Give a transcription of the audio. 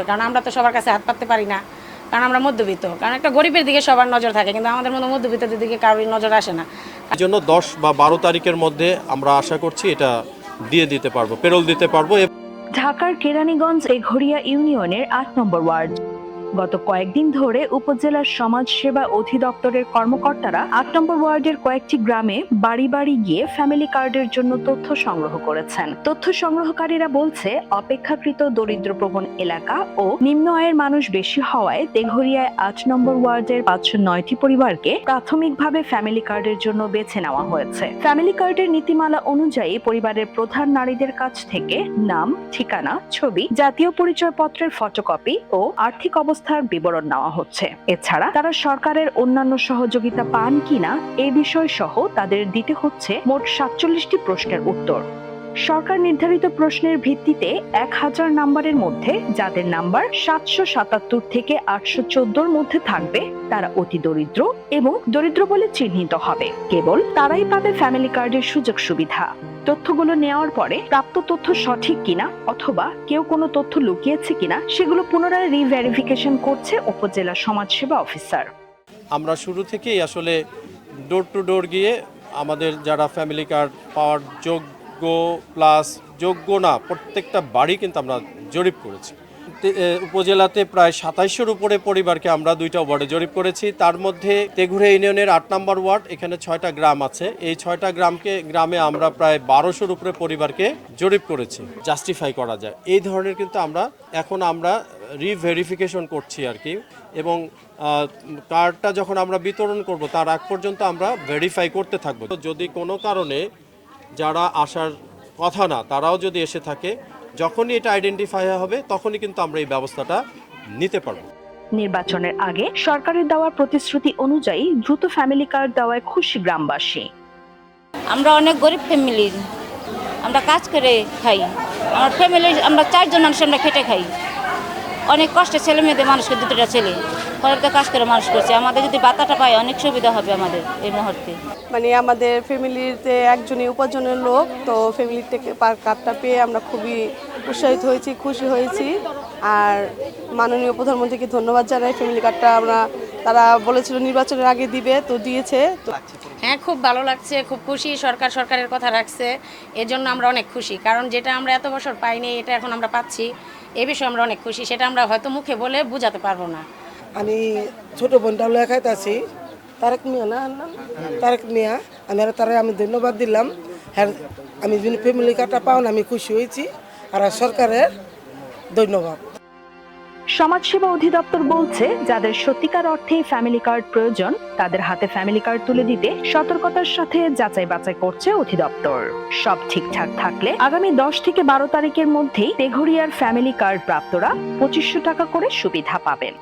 কারণ আমরা তো সবার কাছে হাত পাততে পারি না, কারণ আমরা মধ্যবিত্ত। কারণ একটা গরিবের দিকে সবার নজর থাকে, কিন্তু আমাদের মতো মধ্যবিত্তদের দিকে কারোর নজর আসে না। এই জন্য 10 বা 12 তারিখের মধ্যে আমরা আশা করছি এটা দিয়ে দিতে পারবো, পেরোল দিতে পারবো। ঢাকার কেরানীগঞ্জ এঘরিয়া ইউনিয়নের 8 নম্বর ওয়ার্ড। গত কয়েকদিন ধরে উপজেলার সমাজ সেবা অধিদপ্তরের কর্মকর্তারা 8 নম্বর ওয়ার্ডের কয়েকটি গ্রামে বাড়ি বাড়ি গিয়ে ফ্যামিলি কার্ডের জন্য তথ্য সংগ্রহ করেছেন। তথ্য সংগ্রহকারীরা বলছে, অপেক্ষাকৃত দরিদ্রপ্রবণ এলাকা ও নিম্ন আয়ের মানুষ বেশি হওয়ায় তেঘরিয়ায় 8 নম্বর ওয়ার্ডের 509টি পরিবারকে প্রাথমিকভাবে ফ্যামিলি কার্ডের জন্য বেছে নেওয়া হয়েছে। ফ্যামিলি কার্ডের নীতিমালা অনুযায়ী পরিবারের প্রধান নারীদের কাছ থেকে নাম, ঠিকানা, ছবি, জাতীয় পরিচয়পত্রের ফটোকপি ও আর্থিক অবস্থার বিবরণ নেওয়া হচ্ছে। এছাড়া তারা সরকারের অন্যান্য সহযোগিতা পান কিনা এ বিষয় সহ তাদের দিতে হচ্ছে মোট 47টি প্রশ্নের উত্তর। সরকার নির্ধারিত প্রশ্নের ভিত্তিতে 1000 নাম্বারের মধ্যে যাদের নাম্বার 777 থেকে 814 মধ্যে থাকবে তারা অতি দরিদ্র এবং দরিদ্র বলে চিহ্নিত হবে। কেবল তারাই পাবে ফ্যামিলি কার্ডের সুযোগ সুবিধা। তথ্যগুলো নেওয়ার পরে প্রাপ্ত তথ্য সঠিক কিনা অথবা কেউ কোনো তথ্য লুকিয়েছে কিনা সেগুলো পুনরায় রিভেরিফিকেশন করছে উপজেলা সমাজসেবা অফিসার। আমরা শুরু থেকেই আসলে ডোর টু ডোর গিয়ে আমাদের যারা ফ্যামিলি কার্ড পাওয়ার যোগ্য প্লাস যোগ্য না প্রত্যেকটা বাড়ি কিন্তু আমরা জরিপ করেছি। উপজেলাতে প্রায় 2700-এর উপরে পরিবারকে আমরা 2টা ওয়ার্ডে জরিপ করেছি। তার মধ্যে তেঘুরে ইউনিয়নের 8 নম্বর ওয়ার্ড, এখানে 6টা গ্রাম আছে। এই 6টা গ্রামে আমরা প্রায় 1200-এর উপরে পরিবারকে জরিপ করেছি। জাস্টিফাই করা যায় এই ধরনের কিন্তু এখন আমরা রিভেরিফিকেশন করছি আর কি, এবং কার্ডটা যখন আমরা বিতরণ করব তার আগ পর্যন্ত আমরা ভেরিফাই করতে থাকবো। যদি কোনো কারণে যারা আসার কথা না তারাও যদি এসে থাকে, যখনই এটা আইডেন্টিফাই হবে তখনই কিন্তু আমরা এই ব্যবস্থাটা নিতে পারবো। নির্বাচনের আগে সরকারের দেওয়া প্রতিশ্রুতি অনুযায়ী দ্রুত ফ্যামিলি কার্ড দেওয়ায় খুশি গ্রামবাসী। আমরা অনেক গরিব ফ্যামিলি, আমরা কাজ করে খাই। আমার ফ্যামিলি আমরা 4 জন মানুষ, আমরা খেটে খাই। অনেক কষ্টে ছেলে মেয়েদের মানুষকে 2টা ছেলে ঘরেতে কাজ করে মানুষ করছে। আমাদের যদি ভাতাটা পাই অনেক সুবিধা হবে আমাদের এই মুহূর্তে। মানে আমাদের ফ্যামিলিতে একজনই উপার্জনের লোক, তো ফ্যামিলি থেকে কার্ডটা পেয়ে আমরা খুবই উৎসাহিত হয়েছি, খুশি হয়েছি। আর মাননীয় প্রধানমন্ত্রীকে ধন্যবাদ জানাই। ফ্যামিলি কার্ডটা তারা বলেছিল নির্বাচনের আগে দিবে, তো দিয়েছে। তো হ্যাঁ, খুব ভালো লাগছে, খুব খুশি। সরকারের কথা রাখছে, এর জন্য আমরা অনেক খুশি। কারণ যেটা আমরা এত বছর পাইনি, এটা এখন আমরা পাচ্ছি, এ বিষয়ে আমরা অনেক খুশি। সেটা আমরা হয়তো মুখে বলে বোঝাতে পারবো না। আমি ছোট বোনটা লেখাইতে আছি, তারেক মিয়া না, তারেক মিয়া। আমি ধন্যবাদ দিলাম। হ্যাঁ, আমি যিনি ফ্যামিলি কার্ডটা পাওন আমি খুশি হয়েছি, আর সরকারের ধন্যবাদ। সমাজসেবা অধিদপ্তর বলছে, যাদের সত্যিকার অর্থে ফ্যামিলি কার্ড প্রয়োজন তাদের হাতে ফ্যামিলি কার্ড তুলে দিতে সতর্কতার সাথে যাচাই বাছাই করছে অধিদপ্তর। সব ঠিকঠাক থাকলে আগামী 10 থেকে 12 তারিখের মধ্যেই তেঘরিয়ার ফ্যামিলি কার্ড প্রাপ্তরা 2500 টাকা করে সুবিধা পাবেন।